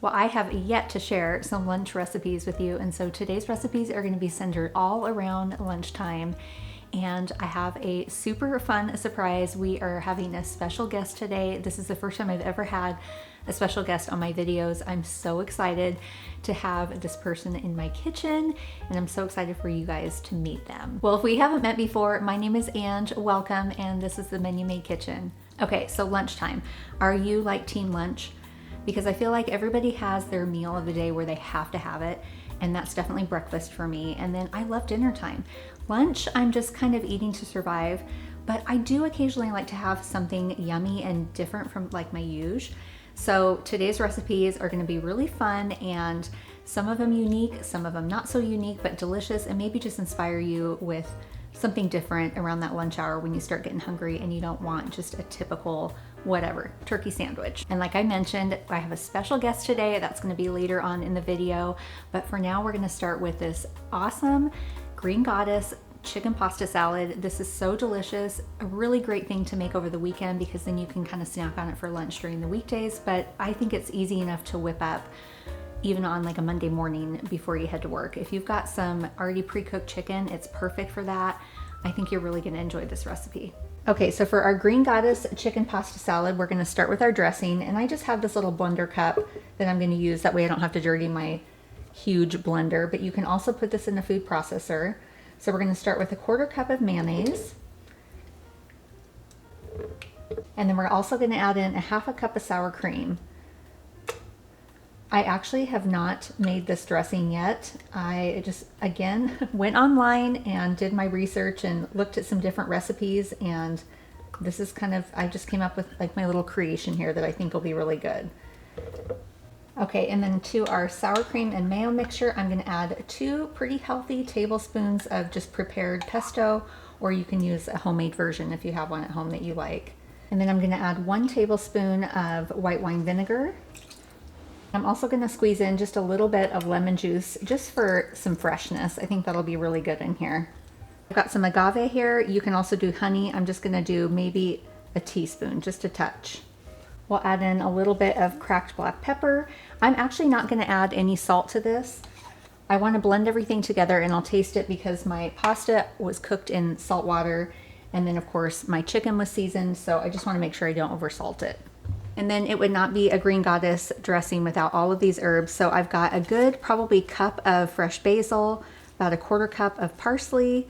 Well, I have yet to share some lunch recipes with you, and so today's recipes are going to be centered all around lunchtime. And I have a super fun surprise. We are having a special guest today. This is the first time I've ever had a special guest on my videos. I'm so excited to have this person in my kitchen, and I'm so excited for you guys to meet them. Well, if we haven't met before, my name is Ange, welcome, and this is the Menu Made Kitchen. Okay, so lunchtime. Are you like team lunch? Because I feel like everybody has their meal of the day where they have to have it, and that's definitely breakfast for me. And then I love dinner time. Lunch, I'm just kind of eating to survive, but I do occasionally like to have something yummy and different from like my usual. So today's recipes are going to be really fun, and some of them unique, some of them not so unique, but delicious, and maybe just inspire you with something different around that lunch hour when you start getting hungry and you don't want just a typical whatever turkey sandwich. And like I mentioned, I have a special guest today that's going to be later on in the video, but for now we're going to start with this awesome Green Goddess chicken pasta salad. This is so delicious, a really great thing to make over the weekend because then you can kind of snack on it for lunch during the weekdays, but I think it's easy enough to whip up even on like a Monday morning before you head to work. If you've got some already pre-cooked chicken, it's perfect for that. I think you're really gonna enjoy this recipe. Okay, so for our Green Goddess chicken pasta salad, we're gonna start with our dressing, and I just have this little blender cup that I'm gonna use. That way I don't have to dirty my huge blender, but you can also put this in a food processor. So we're gonna start with a 1/4 cup of mayonnaise. And then we're also gonna add in a 1/2 cup of sour cream. I actually have not made this dressing yet. I just, again, went online and did my research and looked at some different recipes, and this is kind of, I just came up with like my little creation here that I think will be really good. Okay, and then to our sour cream and mayo mixture, I'm gonna add 2 pretty healthy tablespoons of just prepared pesto, or you can use a homemade version if you have one at home that you like. And then I'm gonna add 1 tablespoon of white wine vinegar. I'm also going to squeeze in just a little bit of lemon juice just for some freshness. I think that'll be really good in here. I've got some agave here. You can also do honey. I'm just going to do maybe a teaspoon, just a touch. We'll add in a little bit of cracked black pepper. I'm actually not going to add any salt to this. I want to blend everything together and I'll taste it because my pasta was cooked in salt water, and then of course my chicken was seasoned, so I just want to make sure I don't over salt it. And then it would not be a Green Goddess dressing without all of these herbs. So I've got a good probably cup of fresh basil, about a 1/4 cup of parsley.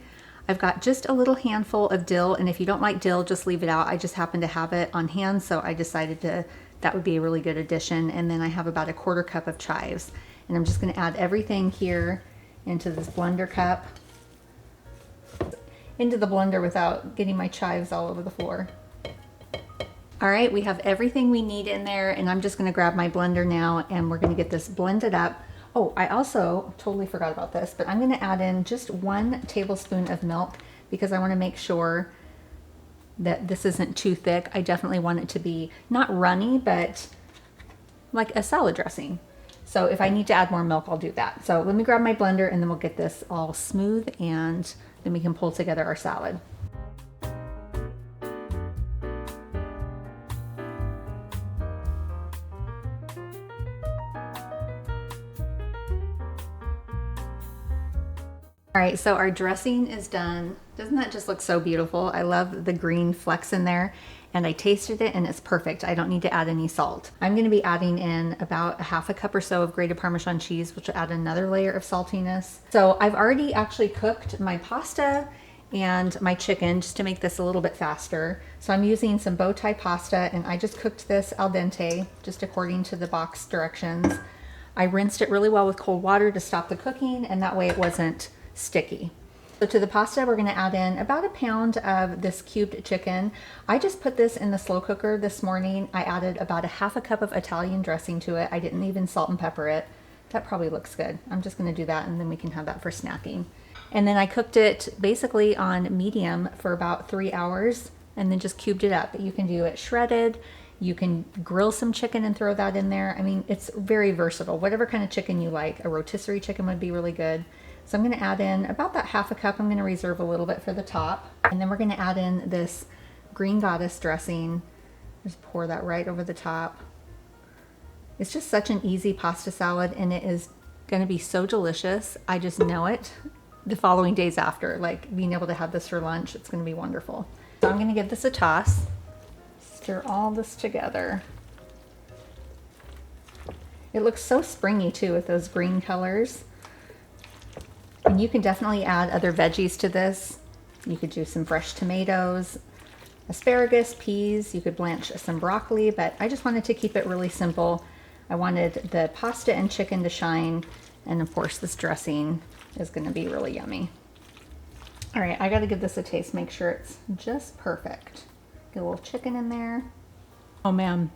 I've got just a little handful of dill, and if you don't like dill, just leave it out. I just happen to have it on hand, so I decided that would be a really good addition. And then I have about a 1/4 cup of chives. And I'm just gonna add everything here into this blender cup, into the blender without getting my chives all over the floor. All right, we have everything we need in there, and I'm just gonna grab my blender now and we're gonna get this blended up. Oh, I also totally forgot about this, but I'm gonna add in just 1 tablespoon of milk because I wanna make sure that this isn't too thick. I definitely want it to be not runny, but like a salad dressing. So if I need to add more milk, I'll do that. So let me grab my blender and then we'll get this all smooth, and then we can pull together our salad. All right, so our dressing is done. Doesn't that just look so beautiful? I love the green flecks in there, and I tasted it and it's perfect. I don't need to add any salt. I'm gonna be adding in about a 1/2 cup or so of grated Parmesan cheese, which will add another layer of saltiness. So I've already actually cooked my pasta and my chicken just to make this a little bit faster. So I'm using some bow tie pasta, and I just cooked this al dente, just according to the box directions. I rinsed it really well with cold water to stop the cooking, and that way it wasn't sticky. So to the pasta, we're gonna add in about a pound of this cubed chicken. I just put this in the slow cooker this morning. I added about a 1/2 cup of Italian dressing to it. I didn't even salt and pepper it. That probably looks good. I'm just gonna do that, and then we can have that for snacking. And then I cooked it basically on medium for about 3 hours and then just cubed it up. You can do it shredded. You can grill some chicken and throw that in there. I mean, it's very versatile. Whatever kind of chicken you like. A rotisserie chicken would be really good. So I'm going to add in about that 1/2 cup. I'm going to reserve a little bit for the top. And then we're going to add in this Green Goddess dressing. Just pour that right over the top. It's just such an easy pasta salad, and it is gonna be so delicious. I just know it the following days after, like being able to have this for lunch, it's gonna be wonderful. So I'm gonna give this a toss, stir all this together. It looks so springy too with those green colors. And you can definitely add other veggies to this. You could do some fresh tomatoes, asparagus, peas, you could blanch some broccoli, but I just wanted to keep it really simple. I wanted the pasta and chicken to shine, and of course this dressing is gonna be really yummy. All right, I gotta give this a taste, make sure it's just perfect. Get a little chicken in there. Oh man,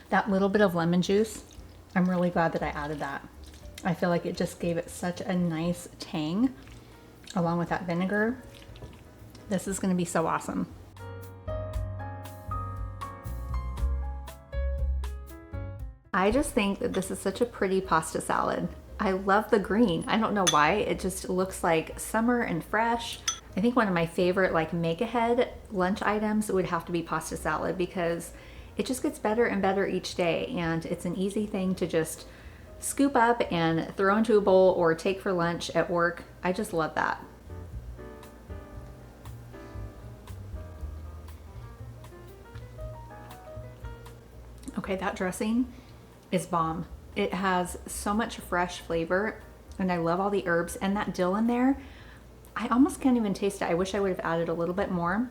that little bit of lemon juice, I'm really glad that I added that. I feel like it just gave it such a nice tang along with that vinegar. This is gonna be so awesome. I just think that this is such a pretty pasta salad. I love the green. I don't know why, it just looks like summer and fresh. I think one of my favorite like make ahead lunch items would have to be pasta salad, because it just gets better and better each day, and it's an easy thing to just scoop up and throw into a bowl or take for lunch at work. I just love that. Okay, that dressing is bomb. It has so much fresh flavor, and I love all the herbs and that dill in there. I almost can't even taste it. I wish I would have added a little bit more,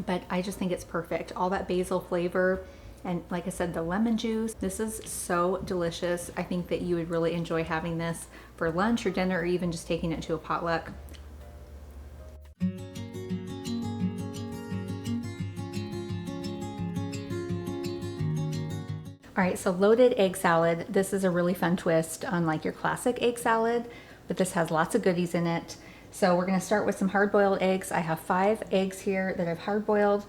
but I just think it's perfect. All that basil flavor, and like I said, the lemon juice. This is so delicious. I think that you would really enjoy having this for lunch or dinner, or even just taking it to a potluck. All right, so loaded egg salad. This is a really fun twist on like your classic egg salad, but this has lots of goodies in it. So we're gonna start with some hard-boiled eggs. I have 5 eggs here that I've hard-boiled.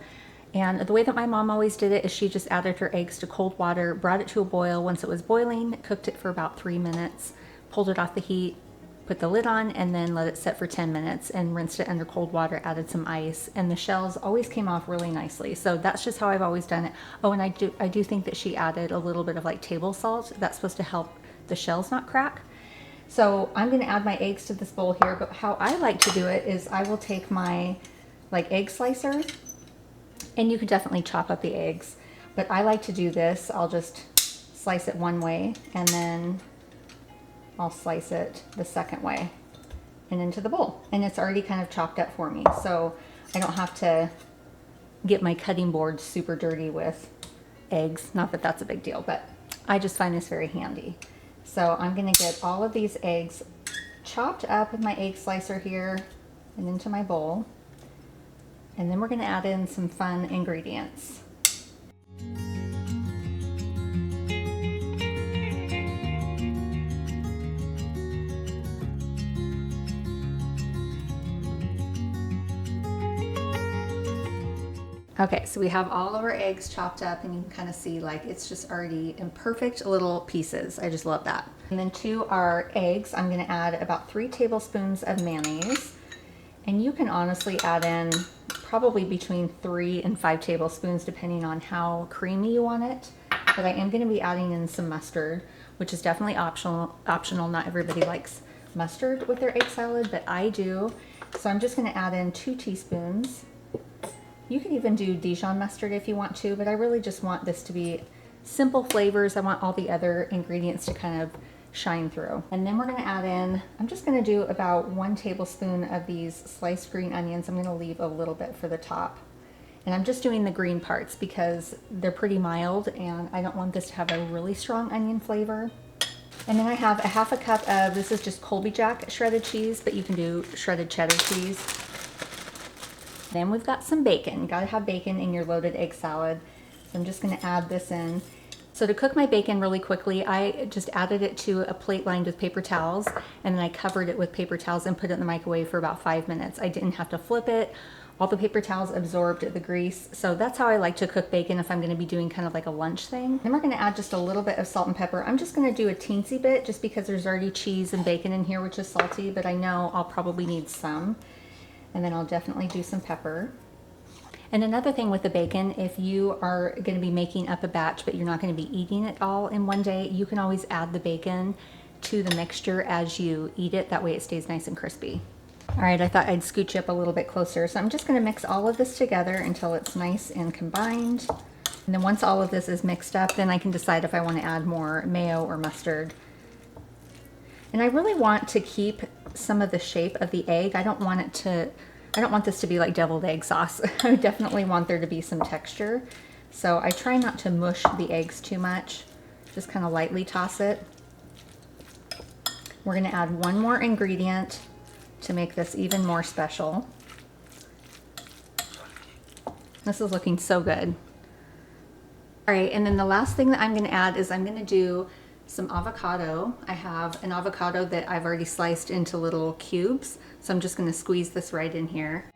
And the way that my mom always did it is she just added her eggs to cold water, brought it to a boil. Once it was boiling, cooked it for about 3 minutes, pulled it off the heat, put the lid on, and then let it set for 10 minutes and rinsed it under cold water, added some ice, and the shells always came off really nicely. So that's just how I've always done it. Oh, and I do think that she added a little bit of like table salt. That's supposed to help the shells not crack. So I'm gonna add my eggs to this bowl here, but how I like to do it is I will take my like egg slicer, and you could definitely chop up the eggs, but I like to do this. I'll just slice it one way, and then I'll slice it the second way and into the bowl. And it's already kind of chopped up for me, so I don't have to get my cutting board super dirty with eggs. Not that that's a big deal, but I just find this very handy. So I'm gonna get all of these eggs chopped up with my egg slicer here and into my bowl. And then we're gonna add in some fun ingredients. Okay, so we have all of our eggs chopped up, and you can kind of see like it's just already in perfect little pieces. I just love that. And then to our eggs, I'm gonna add about 3 tablespoons of mayonnaise. And you can honestly add in probably between 3 and 5 tablespoons depending on how creamy you want it. But I am gonna be adding in some mustard, which is definitely optional. Not everybody likes mustard with their egg salad, but I do. So I'm just gonna add in 2 teaspoons. You can even do Dijon mustard if you want to, but I really just want this to be simple flavors. I want all the other ingredients to kind of shine through. And then we're gonna add in, I'm just gonna do about 1 tablespoon of these sliced green onions. I'm gonna leave a little bit for the top. And I'm just doing the green parts because they're pretty mild, and I don't want this to have a really strong onion flavor. And then I have a 1/2 cup of, this is just Colby Jack shredded cheese, but you can do shredded cheddar cheese. Then we've got some bacon. Gotta have bacon in your loaded egg salad. So I'm just gonna add this in. So to cook my bacon really quickly, I just added it to a plate lined with paper towels, and then I covered it with paper towels and put it in the microwave for about 5 minutes. I didn't have to flip it. All the paper towels absorbed the grease. So that's how I like to cook bacon if I'm gonna be doing kind of like a lunch thing. Then we're gonna add just a little bit of salt and pepper. I'm just gonna do a teensy bit just because there's already cheese and bacon in here, which is salty, but I know I'll probably need some. And then I'll definitely do some pepper. And another thing with the bacon, if you are going to be making up a batch, but you're not going to be eating it all in one day, you can always add the bacon to the mixture as you eat it. That way it stays nice and crispy. All right, I thought I'd scooch you up a little bit closer. So I'm just going to mix all of this together until it's nice and combined. And then once all of this is mixed up, then I can decide if I want to add more mayo or mustard. And I really want to keep some of the shape of the egg. I don't want this to be like deviled egg sauce. I definitely want there to be some texture. So I try not to mush the eggs too much. Just kind of lightly toss it. We're going to add one more ingredient to make this even more special. This is looking so good. All right, and then the last thing that I'm going to add is I'm going to do some avocado. I have an avocado that I've already sliced into little cubes. So I'm just going to squeeze this right in here.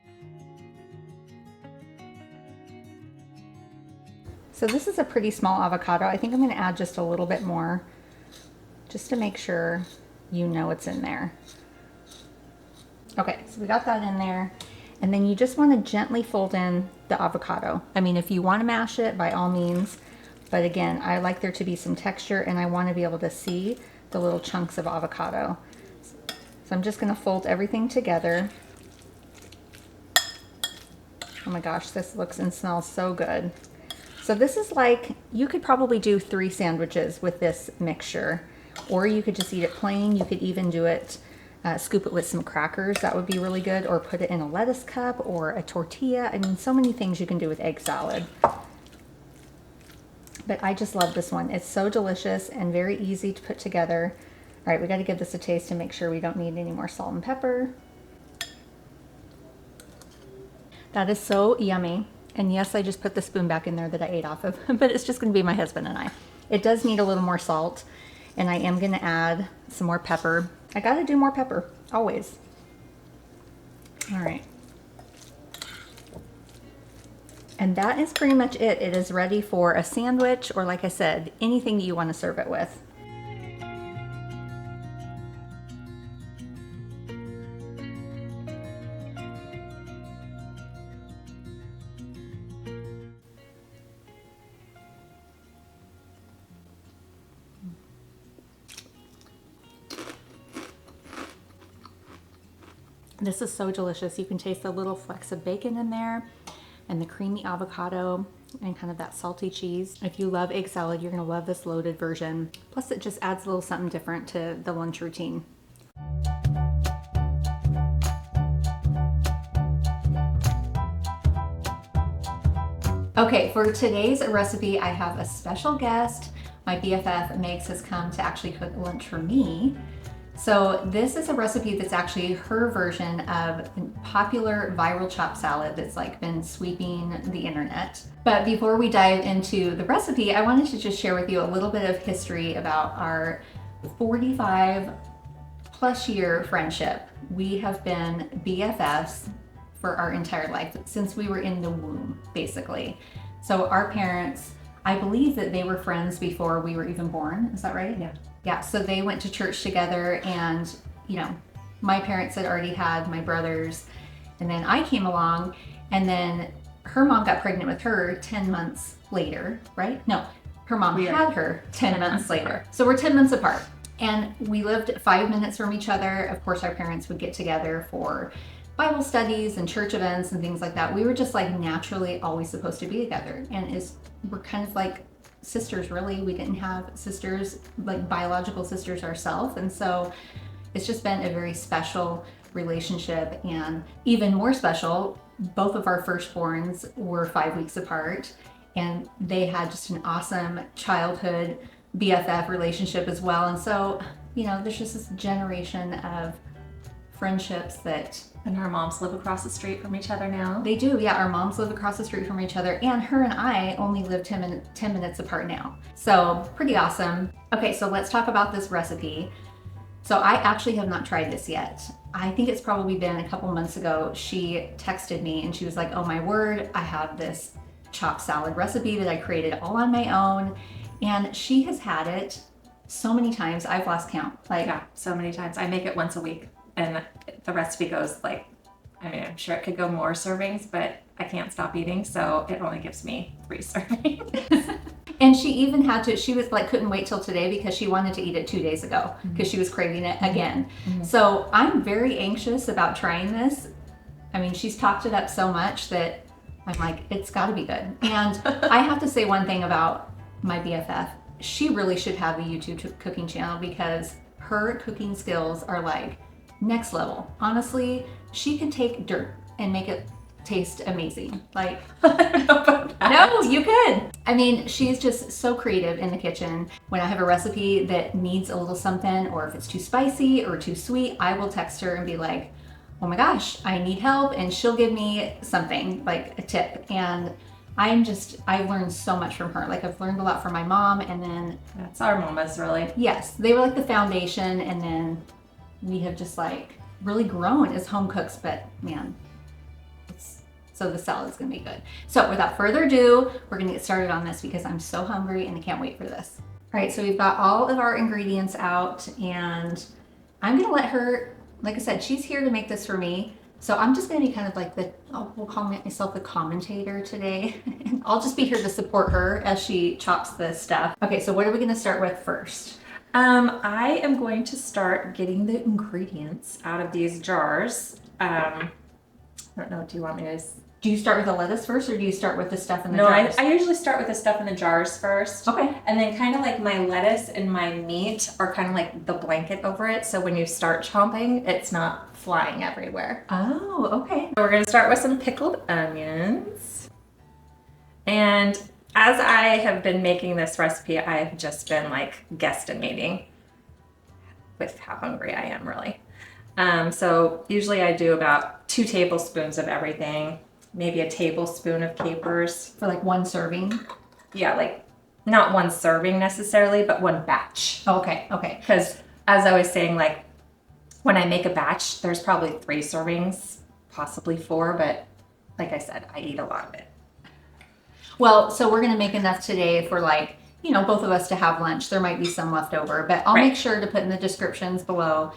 So this is a pretty small avocado. I think I'm going to add just a little bit more just to make sure you know it's in there. Okay, so we got that in there. And then you just want to gently fold in the avocado. I mean, if you want to mash it, by all means. But again, I like there to be some texture and I want to be able to see the little chunks of avocado. So I'm just going to fold everything together. Oh my gosh, this looks and smells so good. So this is like, you could probably do 3 sandwiches with this mixture, or you could just eat it plain. You could even do it, scoop it with some crackers. That would be really good, or put it in a lettuce cup or a tortilla. I mean, so many things you can do with egg salad. But I just love this one. It's so delicious and very easy to put together. All right, we got to give this a taste to make sure we don't need any more salt and pepper. That is so yummy. And yes, I just put the spoon back in there that I ate off of, but it's just going to be my husband and I. It does need a little more salt, and I am going to add some more pepper. I got to do more pepper, always. All right. And that is pretty much it. It is ready for a sandwich, or like I said, anything that you want to serve it with. This is so delicious. You can taste the little flecks of bacon in there and the creamy avocado and kind of that salty cheese. If you love egg salad, you're gonna love this loaded version. Plus it just adds a little something different to the lunch routine. Okay, for today's recipe, I have a special guest. My BFF, Megs, has come to actually cook lunch for me. So this is a recipe that's actually her version of a popular viral chopped salad that's like been sweeping the internet. But before we dive into the recipe, I wanted to just share with you a little bit of history about our 45 plus year friendship. We have been BFFs for our entire life, since we were in the womb, basically. So our parents, I believe that they were friends before we were even born. Is that right? Yeah. Yeah, so they went to church together, and you know, my parents had already had my brothers, and then I came along, and then her mom got pregnant with her 10 months later, right? No, her mom had her 10 months later. So we're 10 months apart, and we lived 5 minutes from each other. Of course, our parents would get together for Bible studies and church events and things like that. We were just like naturally always supposed to be together, and we're kind of like sisters, really. We didn't have sisters, like biological sisters ourselves, and so it's just been a very special relationship. And even more special, both of our firstborns were 5 weeks apart, and they had just an awesome childhood BFF relationship as well. And so, you know, there's just this generation of friendships that... And our moms live across the street from each other now. They do, yeah. Our moms live across the street from each other, and her and I only live 10 minutes apart now. So pretty awesome. Okay, so let's talk about this recipe. So I actually have not tried this yet. I think it's probably been a couple months ago. She texted me and she was like, oh my word, I have this chopped salad recipe that I created all on my own. And she has had it so many times, I've lost count. Yeah, so many times. I make it once a week, and the recipe goes like I mean, I'm sure it could go more servings, but I can't stop eating, so it only gives me 3 servings. And she even had to, she was like, couldn't wait till today because she wanted to eat it 2 days ago because she was craving it again. So I'm very anxious about trying this. I mean, she's talked it up so much that I'm like, it's got to be good. And I have to say one thing about my BFF. She really should have a YouTube cooking channel because her cooking skills are like next level. Honestly, she could take dirt and make it taste amazing. Like, no, you could. I mean, she's just so creative in the kitchen. When I have a recipe that needs a little something, or if it's too spicy or too sweet, I will text her and be like, oh my gosh, I need help. And she'll give me something, like a tip. And I've learned so much from her. Like, I've learned a lot from my mom, and then That's our mamas, really. yes, they were like the foundation, and then we have just like really grown as home cooks. But man, so the salad's gonna be good. So without further ado, we're gonna get started on this because I'm so hungry and I can't wait for this. All right, so we've got all of our ingredients out, and I'm gonna let her, like I said, she's here to make this for me. So I'm just gonna be kind of like we'll call myself the commentator today. And I'll just be here to support her as she chops the stuff. Okay, so what are we gonna start with first? I am going to start getting the ingredients out of these jars. I don't know, do you want me to... Do you start with the lettuce first, or do you start with the stuff in the No, jars? I usually start with the stuff in the jars first. Okay. And then kind of like my lettuce and my meat are kind of like the blanket over it. So when you start chomping, it's not flying everywhere. Oh, okay. So we're going to start with some pickled onions. And as I have been making this recipe, I have just been like guesstimating with how hungry I am, really. So usually I do about 2 tablespoons of everything, maybe a tablespoon of capers. For like one serving? Yeah, like not one serving necessarily, but one batch. Oh, okay, okay. Because as I was saying, like when I make a batch, there's probably 3 servings, possibly 4, but like I said, I eat a lot of it. Well, so we're gonna make enough today for like, you know, both of us to have lunch. There might be some left over, but I'll make sure to put in the descriptions below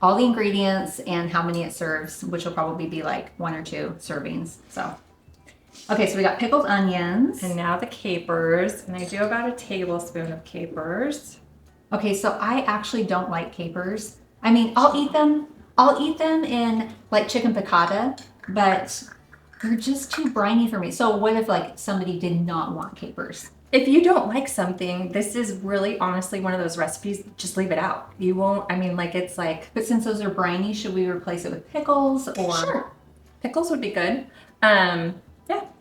all the ingredients and how many it serves, which will probably be like 1 or 2 servings. So, okay, so we got pickled onions. And now the capers, and I do about a tablespoon of capers. Okay, so I actually don't like capers. I mean, I'll eat them. I'll eat them in like chicken piccata, but they're just too briny for me. So what if like somebody did not want capers? If you don't like something, this is really honestly one of those recipes, just leave it out. You won't, I mean, like it's like... But since those are briny, should we replace it with pickles or? Sure. Pickles would be good. Yeah,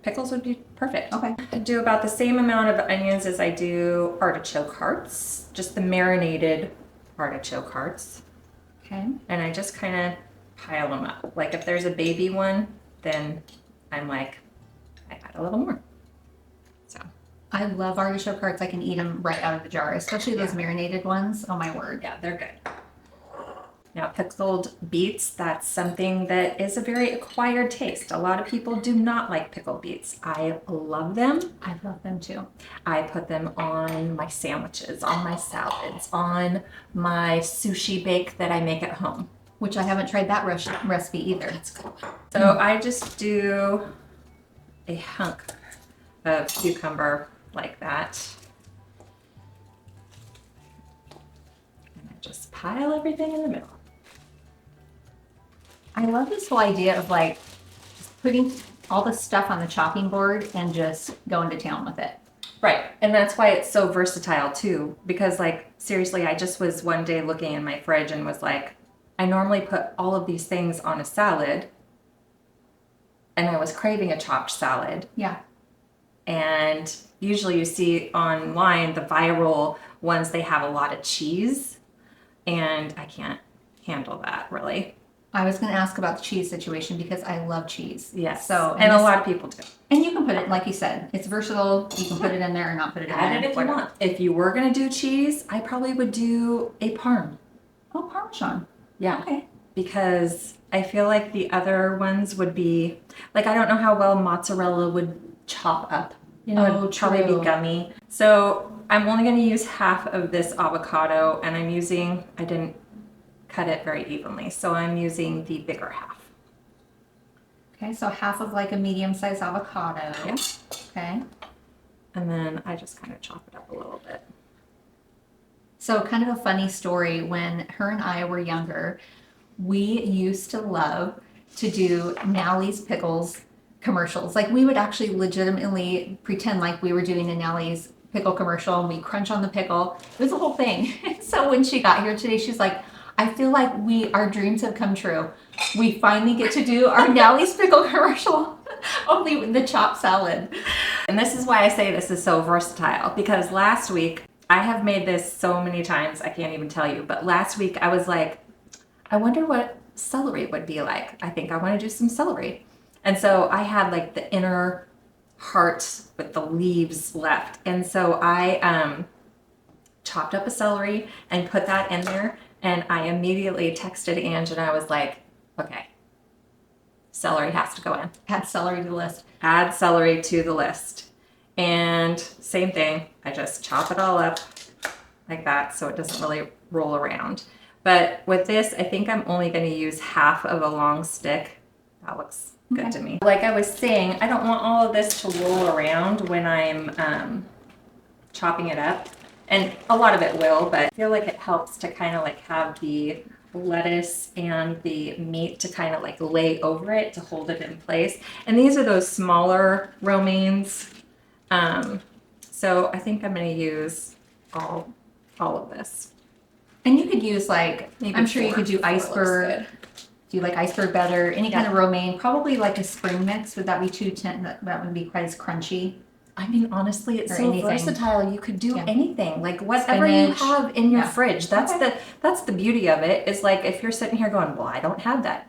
pickles would be perfect. Okay. I do about the same amount of onions as I do artichoke hearts, just the marinated artichoke hearts. Okay. And I just kind of pile them up. Like if there's a baby one, then I'm like, I add a little more. So. I love artichoke hearts. I can eat them right out of the jar, especially those marinated ones. Oh my word. Yeah, they're good. Now, pickled beets, that's something that is a very acquired taste. A lot of people do not like pickled beets. I love them. I love them too. I put them on my sandwiches, on my salads, on my sushi bake that I make at home. Which I haven't tried that recipe either. It's good. So I just do a hunk of cucumber like that. And I just pile everything in the middle. I love this whole idea of like just putting all the stuff on the chopping board and just going to town with it. Right. And that's why it's so versatile too. Because like, seriously, I just was one day looking in my fridge and was like, I normally put all of these things on a salad, and I was craving a chopped salad. Yeah. And usually you see online the viral ones, they have a lot of cheese, and I can't handle that really. I was going to ask about the cheese situation because I love cheese. Yes. So, and a lot of people do. And you can put it, like you said, it's versatile. You can put it in there or not put it in there. Add it if you want. If you were going to do cheese, I probably would do a Parm. Oh, Parmesan. Yeah. Okay. Because I feel like the other ones would be, like, I don't know how well mozzarella would chop up. You know, it'd probably be gummy. So I'm only going to use half of this avocado, and I didn't cut it very evenly. So I'm using the bigger half. Okay, so half of like a medium-sized avocado. Yeah. Okay. And then I just kind of chop it up a little bit. So kind of a funny story, when her and I were younger, we used to love to do Nallie's Pickles commercials. Like we would actually legitimately pretend like we were doing a Nallie's pickle commercial and we crunch on the pickle. It was a whole thing. So when she got here today, she's like, I feel like our dreams have come true. We finally get to do our Nallie's pickle commercial, only with the chopped salad. And this is why I say this is so versatile, because last week, I have made this so many times, I can't even tell you, but last week I was like, I wonder what celery would be like. I think I want to do some celery. And so I had like the inner heart with the leaves left. And so I chopped up a celery and put that in there. And I immediately texted Ange and I was like, okay, celery has to go in. Add celery to the list. Add celery to the list. And same thing, I just chop it all up like that so it doesn't really roll around. But with this, I think I'm only going to use half of a long stick. That looks good to me. Like I was saying, I don't want all of this to roll around when I'm chopping it up. And a lot of it will, but I feel like it helps to kind of like have the lettuce and the meat to kind of like lay over it to hold it in place. And these are those smaller romaines. So I think I'm going to use all of this. And you could use like, Maybe I'm sure you four. could do Four looks iceberg, good. do like iceberg butter, any kind of romaine, probably like a spring mix. Would that be too, that wouldn't be quite as crunchy? I mean, honestly, it's Or so anything. versatile. You could do Yeah. anything, like whatever you Spinach. have in your Yeah. fridge. That's the beauty of it. Is like if you're sitting here going, well, I don't have that.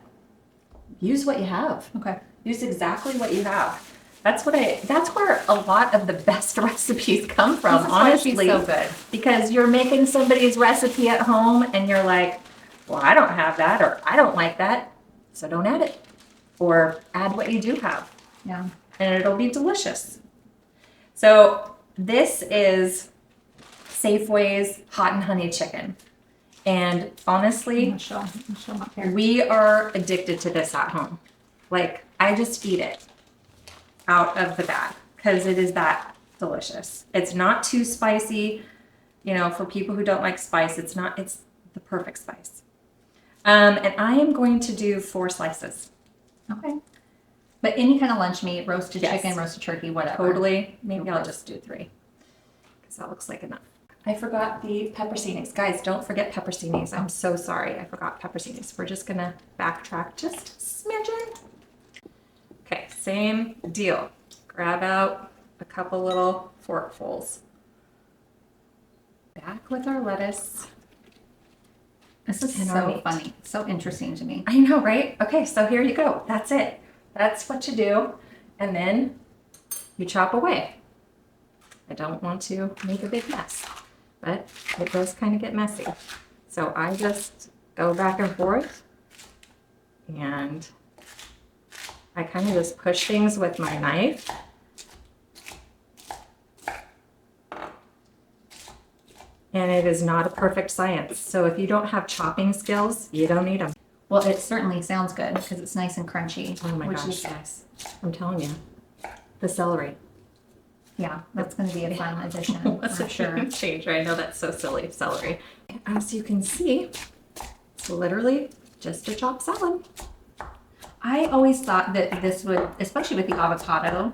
Use what you have. Okay. Use exactly what you have. That's where a lot of the best recipes come from, This is why she's honestly. so good. Because you're making somebody's recipe at home and you're like, well, I don't have that, or I don't like that, so don't add it. Or add what you do have. Yeah. And it'll be delicious. So this is Safeway's hot and honey chicken. And honestly, Michelle not here. we are addicted to this at home. Like, I just eat it out of the bag because it is that delicious. It's not too spicy. You know, for people who don't like spice, it's the perfect spice. And I am going to do 4 slices. Okay. But any kind of lunch meat, roasted Yes. chicken, roasted turkey, whatever. Totally. Maybe Okay. I'll just do 3 because that looks like enough. I forgot the pepperoncinis. Guys, don't forget pepperoncinis. I'm so sorry. I forgot pepperoncinis. We're just going to backtrack just a smidgen. Okay, same deal. Grab out a couple little forkfuls. Back with our lettuce. This is And our so meat. funny. So interesting to me. I know, right? Okay, so here you go. That's it. That's what you do. And then you chop away. I don't want to make a big mess, but it does kind of get messy. So I just go back and forth and I kind of just push things with my knife. And it is not a perfect science. So if you don't have chopping skills, you don't need them. Well, it certainly sounds good because it's nice and crunchy. Oh my gosh, guys. I'm telling you. The celery. Yeah, that's going to be a fun addition What's for a sure. changer? I know that's so silly, celery. As you can see, it's literally just a chopped salad. I always thought that this would, especially with the avocado,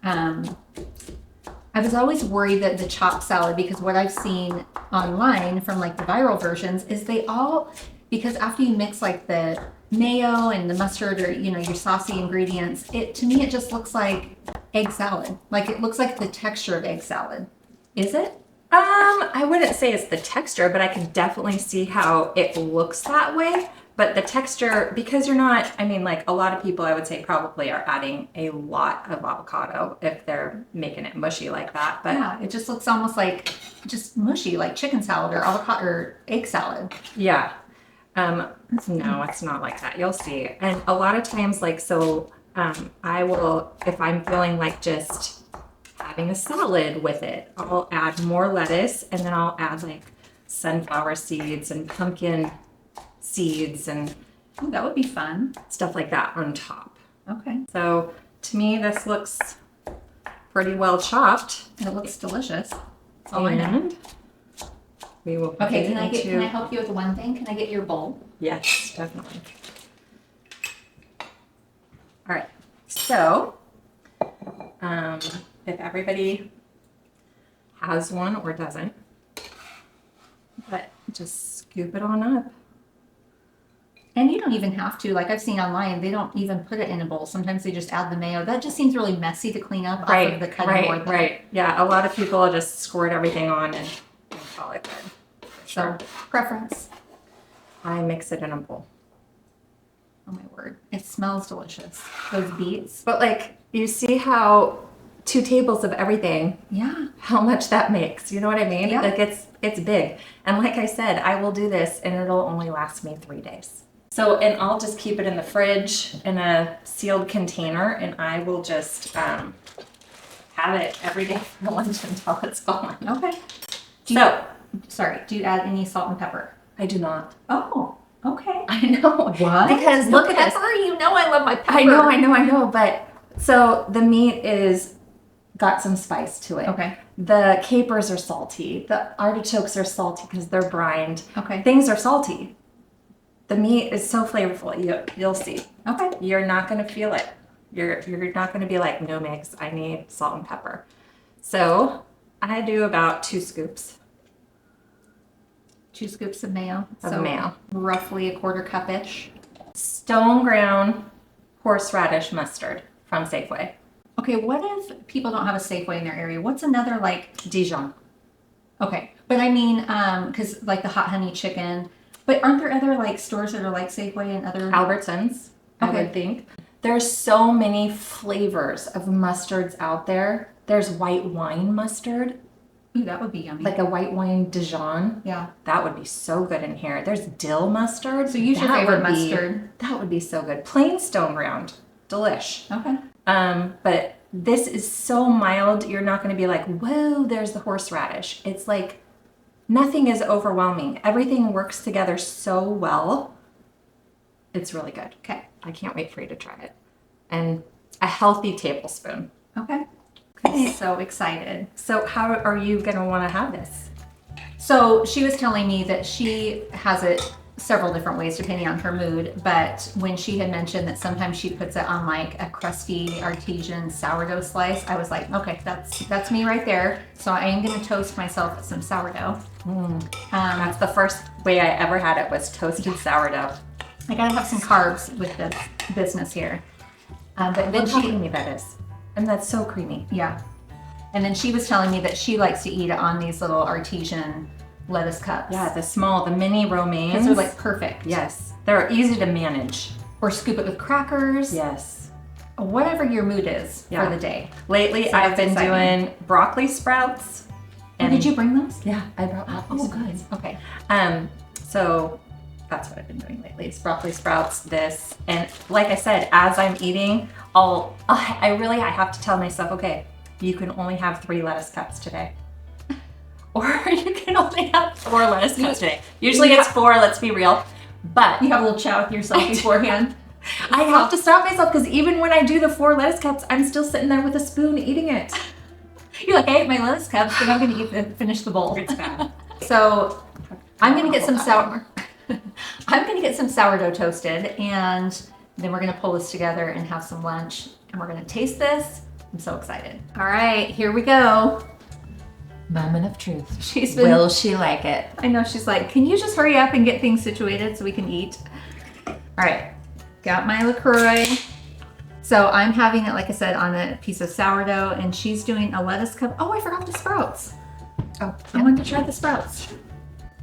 I was always worried that the chopped salad, because what I've seen online from like the viral versions is they all, because after you mix like the mayo and the mustard or, you know, your saucy ingredients, to me, it just looks like egg salad. Like it looks like the texture of egg salad. Is it? I wouldn't say it's the texture, but I can definitely see how it looks that way. But the texture, because you're not, I mean, like a lot of people I would say probably are adding a lot of avocado if they're making it mushy like that. But Yeah, it just looks almost like just mushy, like chicken salad or avocado or egg salad. yeah. No, it's not like that. You'll see. And a lot of times, like, so I will, if I'm feeling like just having a salad with it, I'll add more lettuce and then I'll add like sunflower seeds and pumpkin seeds and Ooh, that would be fun. stuff like that on top. Okay. So to me, this looks pretty well chopped. It looks delicious. That's all I know. And we will put Okay, it can I into... help you with one thing? Can I get your bowl? Yes, definitely. All right, so if everybody has one or doesn't, but just scoop it on up. And you don't even have to, like I've seen online, they don't even put it in a bowl. Sometimes they just add the mayo. That just seems really messy to clean up off of the cutting board. Right. Yeah, a lot of people just squirt everything on and call it good. So, preference. I mix it in a bowl. Oh my word. It smells delicious. Those beets. But like, you see how 2 tables of everything, Yeah. how much that makes, you know what I mean? Yeah. Like it's big. And like I said, I will do this and it'll only last me 3 days. So, and I'll just keep it in the fridge in a sealed container and I will just have it every day for lunch until it's gone. Okay. Do you add any salt and pepper? I do not. Oh, okay. I know. What? Because No look at this. pepper? You know I love my pepper. I know. But so the meat is got some spice to it. Okay. The capers are salty. The artichokes are salty because they're brined. Okay. Things are salty. The meat is so flavorful. You'll see. Okay. You're not going to feel it. You're not going to be like, no, Megs, I need salt and pepper. So I do about 2 scoops. 2 scoops of mayo. Of mayo. Roughly a 1/4 cup-ish. Stone ground horseradish mustard from Safeway. Okay, what if people don't have a Safeway in their area? What's another like... Dijon. Okay, but I mean, because like the hot honey chicken, but aren't there other like stores that are like Safeway and other... Albertsons, I Okay. would think. There's so many flavors of mustards out there. There's white wine mustard, Ooh, that would be yummy. like a white wine Dijon. Yeah. That would be so good in here. There's dill mustard. So use your That favorite would be- mustard. That would be so good. Plain stone ground. Delish. Okay. But this is so mild, you're not going to be like, whoa, there's the horseradish. It's like nothing is overwhelming. Everything works together so well. It's really good. Okay. I can't wait for you to try it. And a healthy tablespoon. Okay. I'm so excited. So how are you going to want to have this? So she was telling me that she has it several different ways depending on her mood, but when she had mentioned that sometimes she puts it on like a crusty artesian sourdough slice, I was like, okay, that's me right there. So I am going to toast myself with some sourdough. That's the first way I ever had it was toasted sourdough. I gotta have some carbs with this business here. But then Look how she, creamy that is. And that's so creamy. yeah. And then she was telling me that she likes to eat it on these little artesian lettuce cups. Yeah, the mini romaines. Because they're like perfect. Yes, they're easy to manage. Or scoop it with crackers. Yes. Whatever your mood is Yeah. for the day. Lately, So I've that's been exciting. doing broccoli sprouts. Oh, did you bring those? Yeah, I brought broccoli Oh, sprouts. good. Okay. So that's what I've been doing lately. It's broccoli sprouts, this, and like I said, as I'm eating, I have to tell myself, okay, you can only have 3 lettuce cups today. Or you can only have 4 lettuce cups today. Usually it's 4, let's be real. But You have a little chat with yourself beforehand. I have to stop myself because even when I do the 4 lettuce cups, I'm still sitting there with a spoon eating it. You're like, I ate my lettuce cups, but I'm gonna finish the bowl. It's bad. So I'm gonna get some I'm gonna get some sourdough toasted, and then we're gonna pull this together and have some lunch, and we're gonna taste this. I'm so excited. All right, here we go. Moment of truth. She's been. Will she like it? I know she's like, can you just hurry up and get things situated so we can eat? All right, got my LaCroix. So I'm having it, like I said, on a piece of sourdough, and she's doing a lettuce cup. Oh, I forgot the sprouts. Oh, I want to try the sprouts.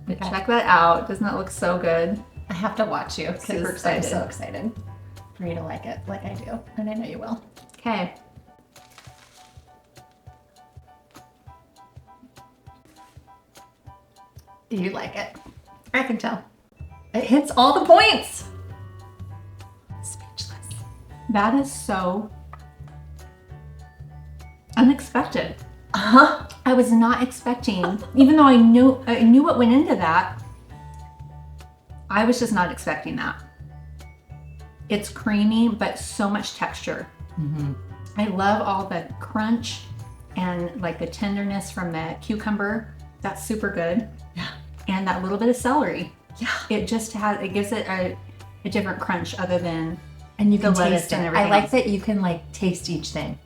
Okay. Check that out. Doesn't that look so good? I have to watch you Super because I'm excited. so excited for you to like it like I do. And I know you will. Okay. You like it. I can tell. It hits all the points. Speechless. That is so unexpected. Uh-huh. I was not expecting, even though I knew what went into that, I was just not expecting that. It's creamy, but so much texture. I love all the crunch and like the tenderness from the cucumber. That's super good. Yeah. And that little bit of celery. Yeah. It just gives it a different crunch other than And you the can lettuce taste it. and I everything like else. that you can like taste each thing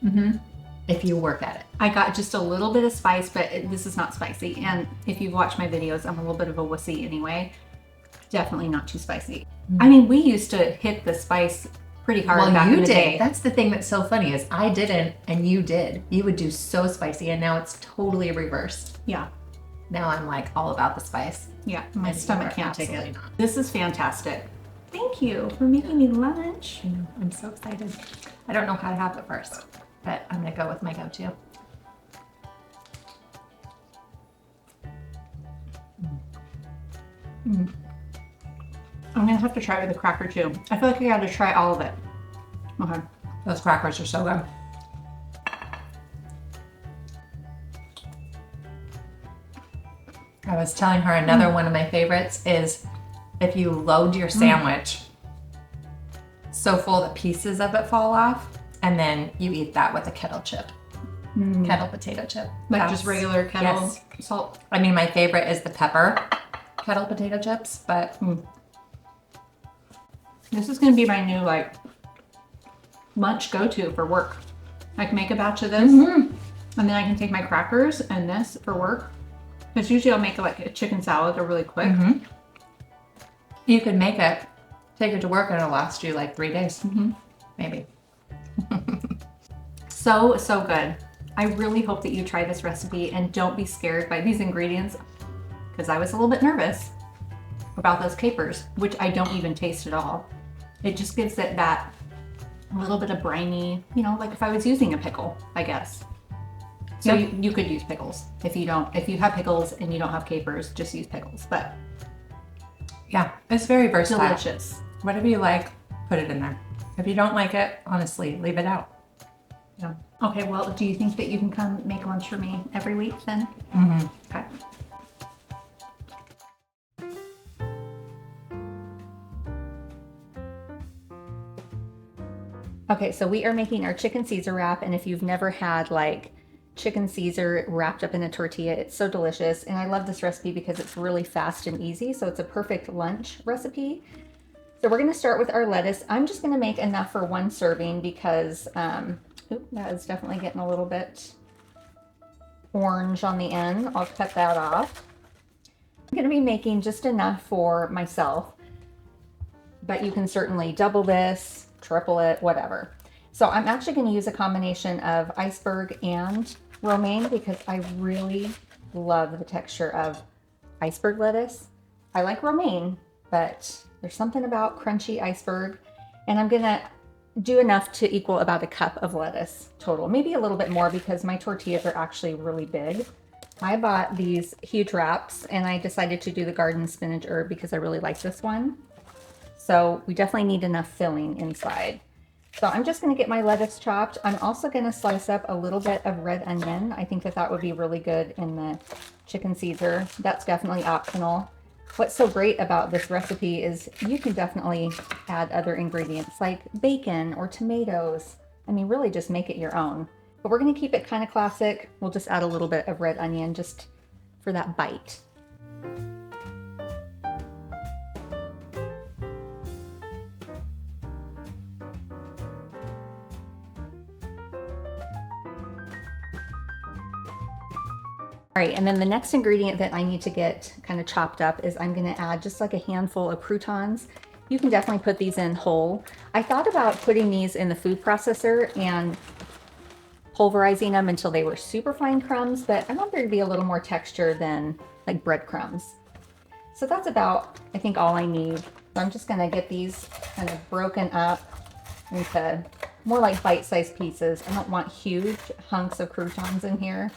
if you work at it. I got just a little bit of spice, but this is not spicy. And if you've watched my videos, I'm a little bit of a wussy anyway. Definitely not too spicy. I mean, we used to hit the spice pretty hard back in the day. That's the thing that's so funny is I didn't and you did. You would do so spicy and now it's totally reversed. Yeah. Now I'm like all about the spice. Yeah, my And stomach you are can't take it. absolutely not. This is fantastic. Thank you for making me lunch. I know, I'm so excited. I don't know how to have it first, but I'm gonna go with my go-to. I'm gonna have to try it with a cracker too. I feel like I gotta try all of it. Okay. Those crackers are so good. I was telling her another one of my favorites is if you load your sandwich so full that pieces of it fall off, and then you eat that with a kettle chip, kettle potato chip. Like That's- just regular kettle yes. salt. I mean, my favorite is the pepper kettle potato chips, but This is gonna be my new like lunch go-to for work. I can make a batch of this, and then I can take my crackers and this for work. Because usually I'll make like a chicken salad. They're really quick. you could make it, take it to work, and it'll last you like 3 days, maybe. So good. I really hope that you try this recipe and don't be scared by these ingredients, because I was a little bit nervous about those capers, which I don't even taste at all. It just gives it that little bit of briny, you know, like if I was using a pickle, I guess. So Yeah. you could use pickles if you have pickles and you don't have capers, just use pickles. But Yeah, it's very versatile. delicious. Whatever you like, put it in there. If you don't like it, honestly, leave it out. Yeah. Okay, well, do you think that you can come make lunch for me every week then? Okay. Okay, so we are making our chicken Caesar wrap, and if you've never had like chicken Caesar wrapped up in a tortilla, it's so delicious. And I love this recipe because it's really fast and easy, so it's a perfect lunch recipe. So we're gonna start with our lettuce. I'm just gonna make enough for one serving because, that is definitely getting a little bit orange on the end. I'll cut that off. I'm gonna be making just enough for myself, but you can certainly double this, triple it, whatever. So I'm actually going to use a combination of iceberg and romaine because I really love the texture of iceberg lettuce. I like romaine, but there's something about crunchy iceberg, and I'm going to do enough to equal about a cup of lettuce total, maybe a little bit more because my tortillas are actually really big. I bought these huge wraps and I decided to do the garden spinach herb because I really like this one. So we definitely need enough filling inside. So I'm just gonna get my lettuce chopped. I'm also gonna slice up a little bit of red onion. I think that would be really good in the chicken Caesar. That's definitely optional. What's so great about this recipe is you can definitely add other ingredients like bacon or tomatoes. I mean, really just make it your own. But we're gonna keep it kind of classic. We'll just add a little bit of red onion just for that bite. All right, and then the next ingredient that I need to get kind of chopped up is I'm gonna add just like a handful of croutons. You can definitely put these in whole. I thought about putting these in the food processor and pulverizing them until they were super fine crumbs, but I want there to be a little more texture than like breadcrumbs. So that's about, I think, all I need. So I'm just gonna get these kind of broken up into more like bite-sized pieces. I don't want huge hunks of croutons in here.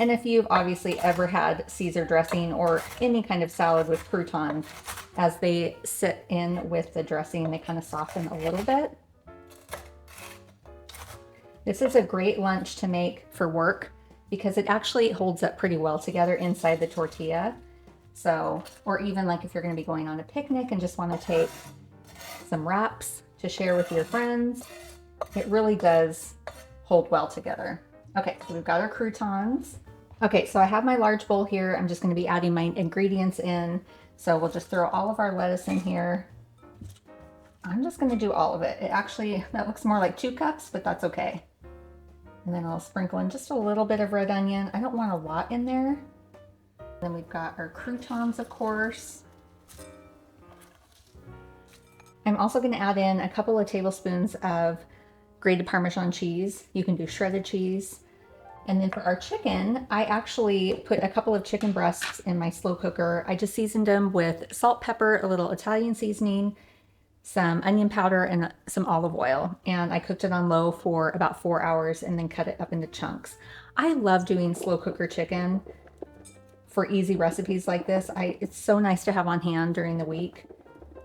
And if you've obviously ever had Caesar dressing or any kind of salad with croutons, as they sit in with the dressing, they kind of soften a little bit. This is a great lunch to make for work because it actually holds up pretty well together inside the tortilla. So, or even like if you're going to be going on a picnic and just want to take some wraps to share with your friends. It really does hold well together. Okay, so we've got our croutons. Okay, so I have my large bowl here. I'm just going to be adding my ingredients in. So we'll just throw all of our lettuce in here. I'm just going to do all of it. It actually, that looks more like 2 cups, but that's okay. And then I'll sprinkle in just a little bit of red onion. I don't want a lot in there. Then we've got our croutons, of course. I'm also going to add in a couple of tablespoons of grated Parmesan cheese. You can do shredded cheese. And then for our chicken, I actually put a couple of chicken breasts in my slow cooker. I just seasoned them with salt, pepper, a little Italian seasoning, some onion powder, and some olive oil. And I cooked it on low for about 4 hours and then cut it up into chunks. I love doing slow cooker chicken for easy recipes like this. It's so nice to have on hand during the week.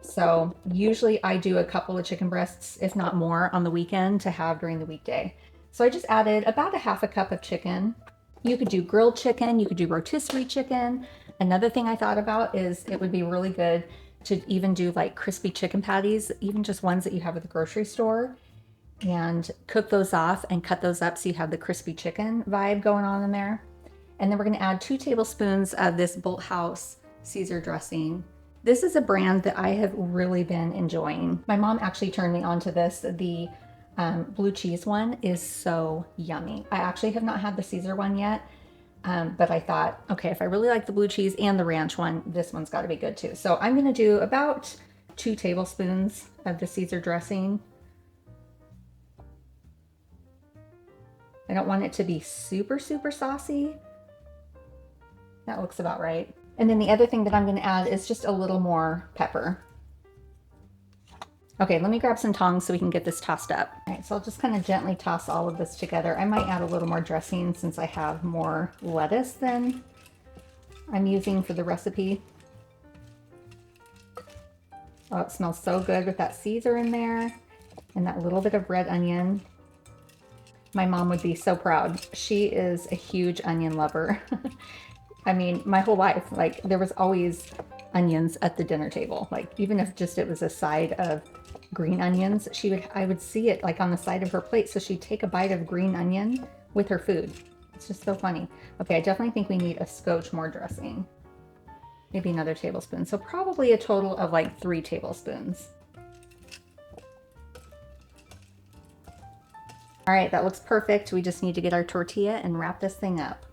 So usually I do a couple of chicken breasts, if not more, on the weekend to have during the weekday. So I just added about a half a cup of chicken. You could do grilled chicken, you could do rotisserie chicken. Another thing I thought about is it would be really good to even do like crispy chicken patties, even just ones that you have at the grocery store, and cook those off and cut those up so you have the crispy chicken vibe going on in there. And then we're going to add 2 tablespoons of this Bolthouse Caesar dressing. This is a brand that I have really been enjoying. My mom actually turned me onto this. The blue cheese one is so yummy. I actually have not had the Caesar one yet, but I thought, okay, if I really like the blue cheese and the ranch one, this one's got to be good too. So I'm going to do about 2 tablespoons of the Caesar dressing. I don't want it to be super, super saucy. That looks about right. And then the other thing that I'm going to add is just a little more pepper. Okay, let me grab some tongs so we can get this tossed up. All right, so I'll just kind of gently toss all of this together. I might add a little more dressing since I have more lettuce than I'm using for the recipe. Oh, it smells so good with that Caesar in there and that little bit of red onion. My mom would be so proud. She is a huge onion lover. I mean, my whole life, like there was always onions at the dinner table. Like even if just it was a side of green onions, I would see it like on the side of her plate. So she'd take a bite of green onion with her food. It's just so funny. Okay, I definitely think we need a scotch more dressing. Maybe another tablespoon. So probably a total of like 3 tablespoons. All right, that looks perfect. We just need to get our tortilla and wrap this thing up.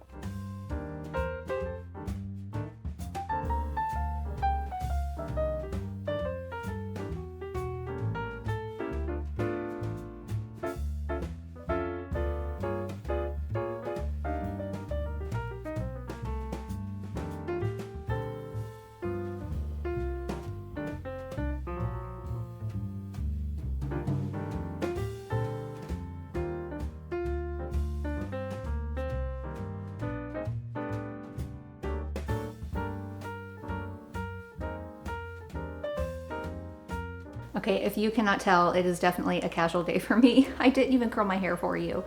Okay, if you cannot tell, it is definitely a casual day for me. I didn't even curl my hair for you,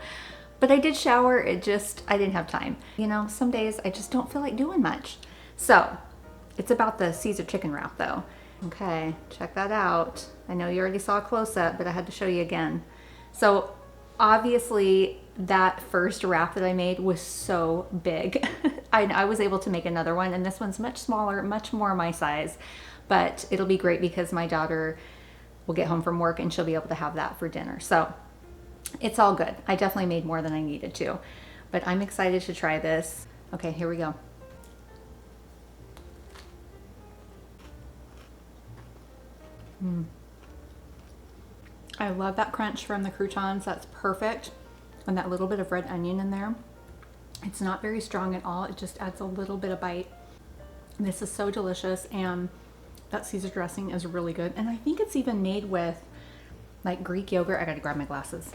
but I did shower. I didn't have time. You know, some days I just don't feel like doing much. So it's about the Caesar chicken wrap though. Okay, check that out. I know you already saw a close-up, but I had to show you again. So obviously that first wrap that I made was so big. I was able to make another one, and this one's much smaller, much more my size, but it'll be great because my daughter will get home from work and she'll be able to have that for dinner. So it's all good. I definitely made more than I needed to, but I'm excited to try this. Okay, here we go. I love that crunch from the croutons. That's perfect. And that little bit of red onion in there. It's not very strong at all. It just adds a little bit of bite. This is so delicious, and that Caesar dressing is really good. And I think it's even made with like Greek yogurt. I gotta grab my glasses.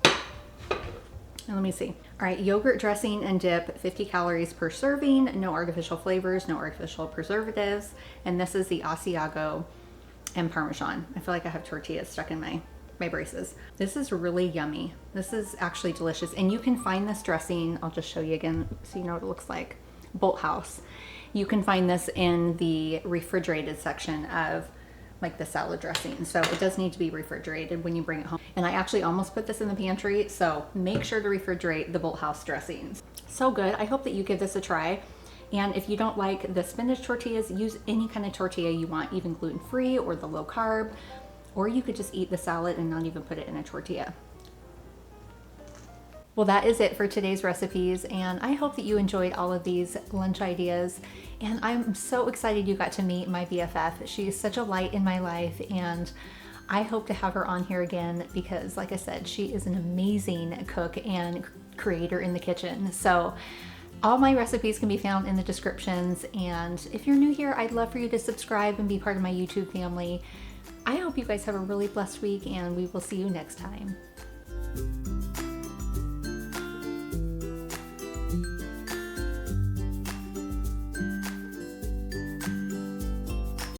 And let me see. All right, yogurt dressing and dip, 50 calories per serving, no artificial flavors, no artificial preservatives. And this is the Asiago and Parmesan. I feel like I have tortillas stuck in my braces. This is really yummy. This is actually delicious. And you can find this dressing, I'll just show you again so you know what it looks like. Bolthouse. You can find this in the refrigerated section of like the salad dressing. So it does need to be refrigerated when you bring it home. And I actually almost put this in the pantry, so make sure to refrigerate the Bolthouse dressings. So good. I hope that you give this a try. And if you don't like the spinach tortillas, use any kind of tortilla you want, even gluten-free or the low carb, or you could just eat the salad and not even put it in a tortilla. Well, that is it for today's recipes, and I hope that you enjoyed all of these lunch ideas. And I'm so excited you got to meet my BFF. She is such a light in my life, and I hope to have her on here again because, like I said, she is an amazing cook and creator in the kitchen. So all my recipes can be found in the descriptions, and if you're new here, I'd love for you to subscribe and be part of my YouTube family. I hope you guys have a really blessed week, and we will see you next time.